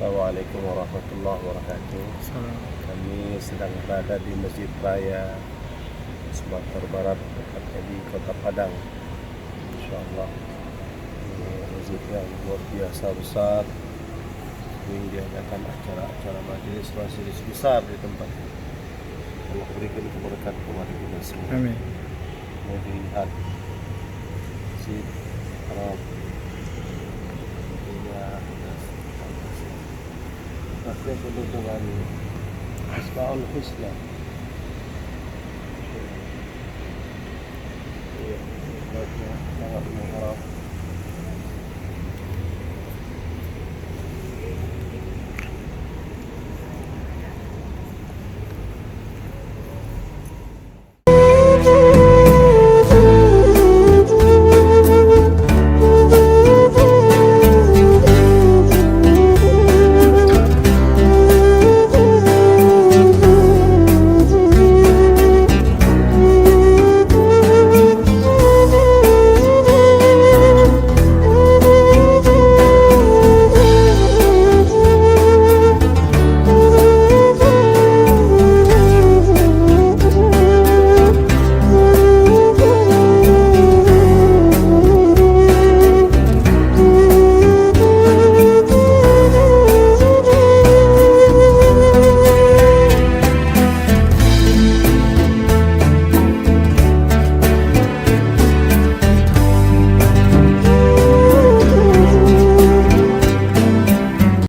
Assalamualaikum warahmatullahi wabarakatuh. Kami sedang berada di Masjid Raya Sumatera Barat, tepatnya di Kota Padang. InsyaAllah ini masjid yang luar biasa besar, sering diadakan acara-acara majelis besar di tempat ini. Allah berikan keberkahan kepada kita semua. Amin. Mau dilihat Masjid Haram pakai penuh dengan Asmaul Husna. Sangat mengharap